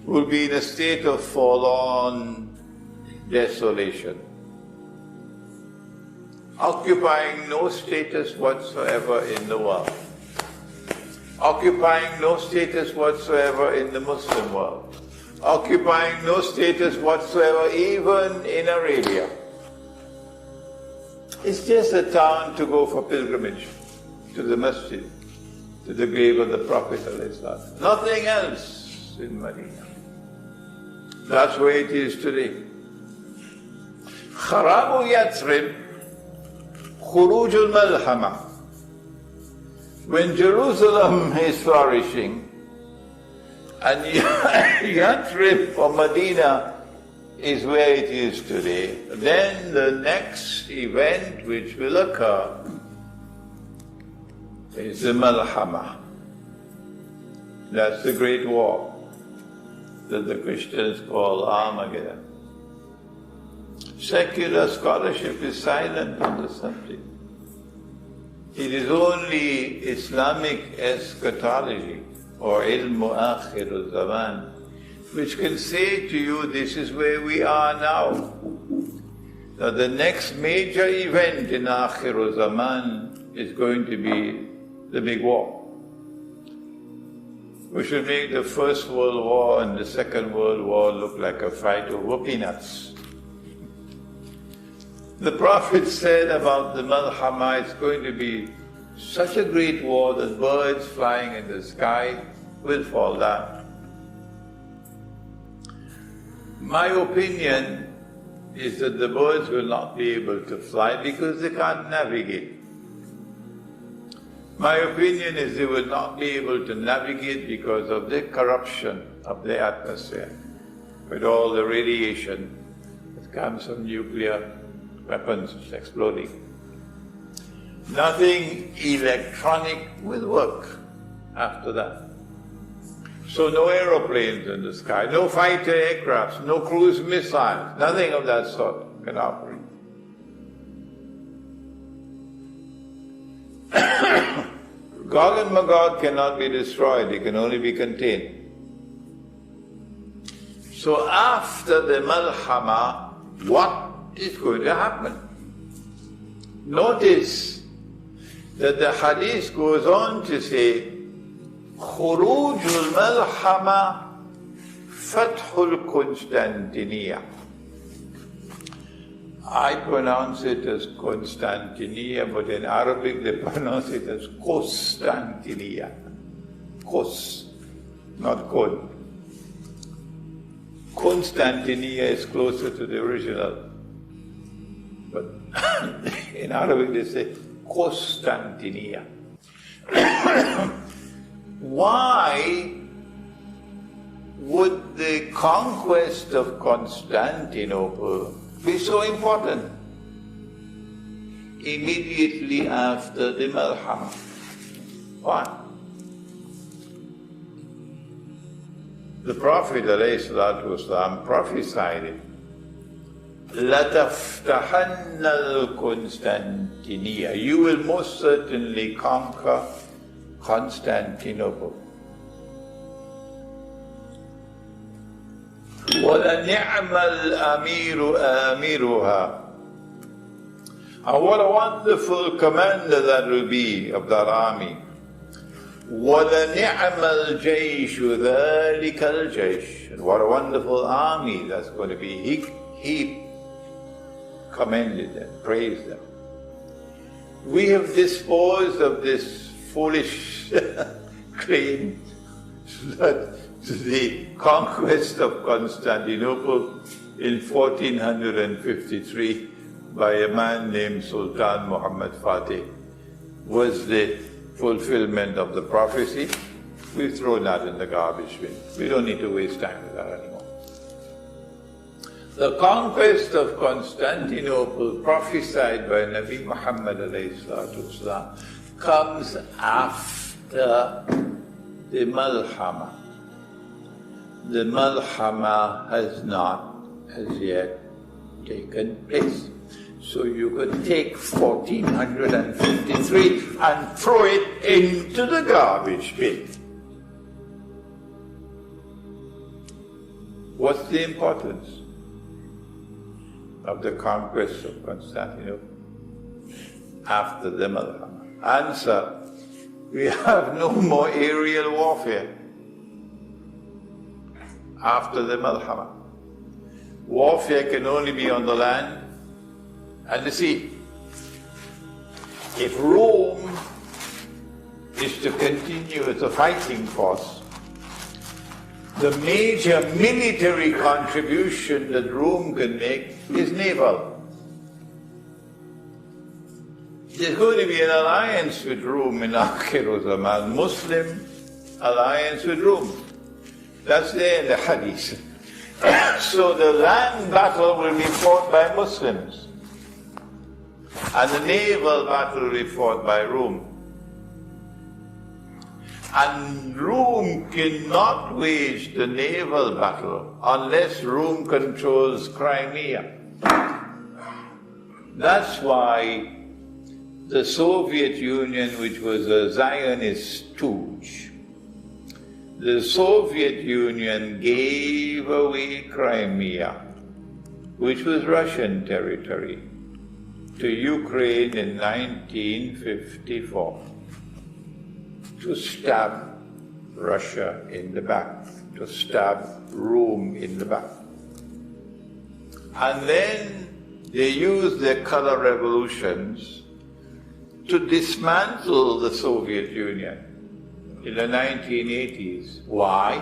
will be in a state of forlorn desolation, occupying no status whatsoever in the world, occupying no status whatsoever in the Muslim world, occupying no status whatsoever even in Arabia. It's just a town to go for pilgrimage to the masjid, to the grave of the Prophet ﷺ. Nothing else in Medina. That's where it is today. Kharabu Yathrib, Khuruj al-Malhama. When Jerusalem is flourishing and Yathrib or Medina is where it is today, then the next event which will occur is the Malhama. That's the great war that the Christians call Armageddon. Secular scholarship is silent on the subject. It is only Islamic Eschatology or Ilmu Akhir al-Zaman which can say to you, this is where we are now. Now the next major event in Akhir al-Zaman is going to be the big war. We should make the First World War and the Second World War look like a fight over peanuts. The Prophet said about the Malhama, it's going to be such a great war that birds flying in the sky will fall down. My opinion is that the birds will not be able to fly because they can't navigate. My opinion is they will not be able to navigate because of the corruption of the atmosphere, with all the radiation that comes from nuclear weapons exploding. Nothing electronic will work after that. So no aeroplanes in the sky, no fighter aircrafts, no cruise missiles, nothing of that sort can operate. Gog and Magog cannot be destroyed, they can only be contained. So after the Malhama, what is going to happen? Notice that the hadith goes on to say, Khuruj al-Malhama, Fathul Constantiniya. I pronounce it as Constantiniya, but in Arabic they pronounce it as Constantiniya. Kos, not Kon. Constantiniya is closer to the original. But in Arabic they say Constantiniya. Why would the conquest of Constantinople be so important immediately after the Malhama? Why? The Prophet ﷺ prophesied it. لَتَفْتَحَنَّ الْقُنْسْتَنْتِنِيَّةَ. You will most certainly conquer Constantinople. وَلَنِعْمَ الْأَمِيرُ آمِرُهَا. And what a wonderful commander that will be of that army. وَلَنِعْمَ الْجَيْشُ ذَلِكَ الْجَيْشُ. And what a wonderful army that's going to be. He commended them, praised them. We have disposed of this foolish claim that the conquest of Constantinople in 1453 by a man named Sultan Muhammad Fatih was the fulfillment of the prophecy. We've thrown that in the garbage bin. We don't need to waste time with that anymore. The conquest of Constantinople, prophesied by Nabi Muhammad ﷺ, comes after the Malhama. The Malhama has not as yet taken place. So you could take 1453 and throw it into the garbage bin. What's the importance of the conquest of Constantinople after the Malhama? Answer: we have no more aerial warfare after the Malhama. Warfare can only be on the land and the sea. If Rome is to continue as a fighting force, the major military contribution that Rome can make is naval. There's going to be an alliance with Rome in Akhir Zaman, Muslim alliance with Rome. That's there in the Hadith. So the land battle will be fought by Muslims, and the naval battle will be fought by Rome. And Rome cannot wage the naval battle unless Rome controls Crimea. That's why the Soviet Union, which was a Zionist stooge, the Soviet Union gave away Crimea, which was Russian territory, to Ukraine in 1954. To stab Russia in the back, to stab Rome in the back. And then they used their color revolutions to dismantle the Soviet Union in the 1980s. Why?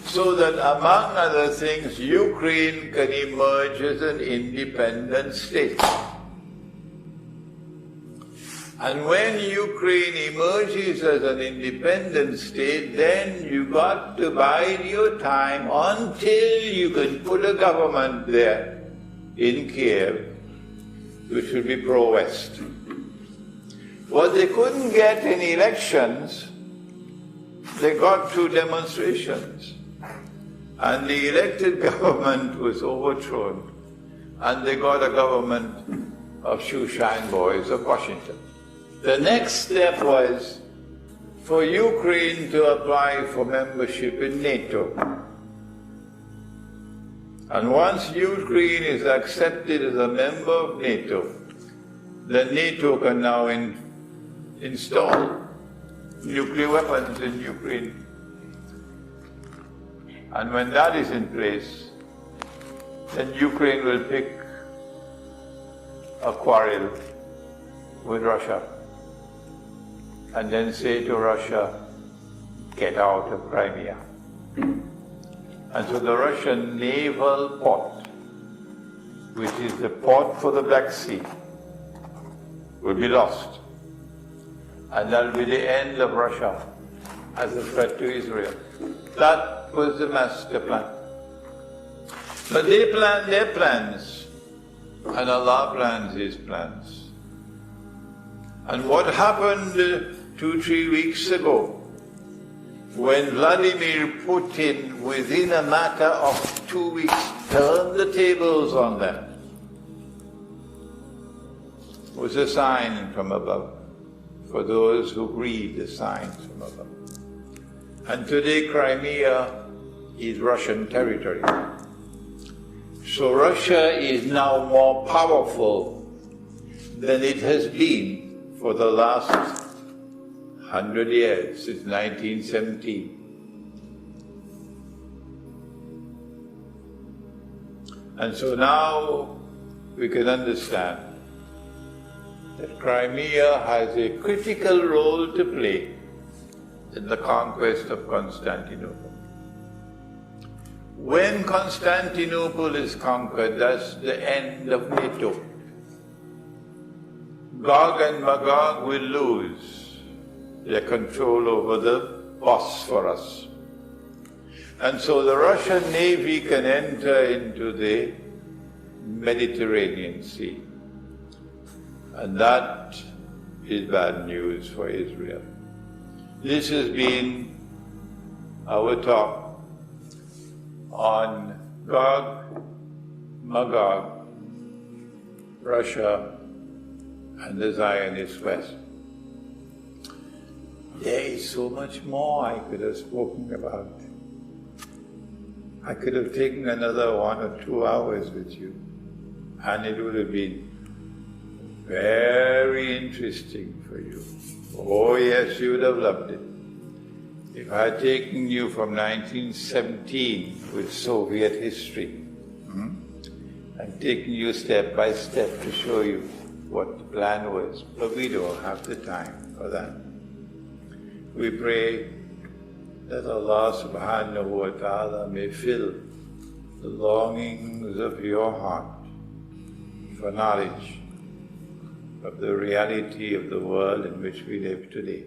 So that, among other things, Ukraine can emerge as an independent state. And when Ukraine emerges as an independent state, then you got to bide your time until you can put a government there in Kiev, which will be pro-West. Well, they couldn't get any elections. They got through demonstrations. And the elected government was overthrown. And they got a government of shoeshine boys of Washington. The next step was for Ukraine to apply for membership in NATO. And once Ukraine is accepted as a member of NATO, then NATO can now install nuclear weapons in Ukraine. And when that is in place, then Ukraine will pick a quarrel with Russia, and then say to Russia, get out of Crimea. And so the Russian naval port, which is the port for the Black Sea, will be lost. And that will be the end of Russia as a threat to Israel. That was the master plan. But they planned their plans, and Allah plans His plans. And what happened 2-3 weeks ago, when Vladimir Putin, within a matter of 2 weeks, turned the tables on them, was a sign from above, for those who read the signs from above. And today Crimea is Russian territory. So Russia is now more powerful than it has been for the last 100 years, since 1917. And so now we can understand that Crimea has a critical role to play in the conquest of Constantinople. When Constantinople is conquered, that's the end of NATO. Gog and Magog will lose their control over the Bosphorus. And so the Russian Navy can enter into the Mediterranean Sea. And that is bad news for Israel. This has been our talk on Gog, Magog, Russia, and the Zionist West. There is so much more I could have spoken about. I could have taken another 1 or 2 hours with you, and it would have been very interesting for you. Oh yes, you would have loved it. If I had taken you from 1917 with Soviet history, and taken you step by step to show you what the plan was, but we don't have the time for that. We pray that Allah subhanahu wa ta'ala may fill the longings of your heart for knowledge of the reality of the world in which we live today.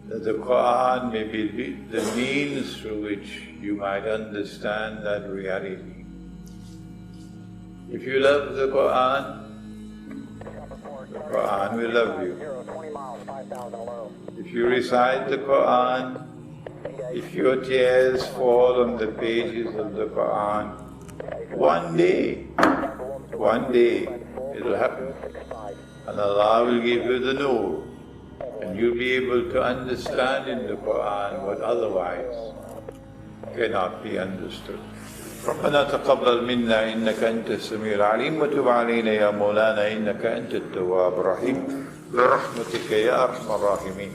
That the Qur'an may be the means through which you might understand that reality. If you love the Qur'an will love you. If you recite the Qur'an, if your tears fall on the pages of the Qur'an, one day it'll happen. And Allah will give you the nur, and you'll be able to understand in the Qur'an what otherwise cannot be understood. ربنا تقبل منا إنك أنت السميع العليم وتب علينا يا مولانا إنك أنت التواب الرحيم برحمتك يا أرحم الراحمين.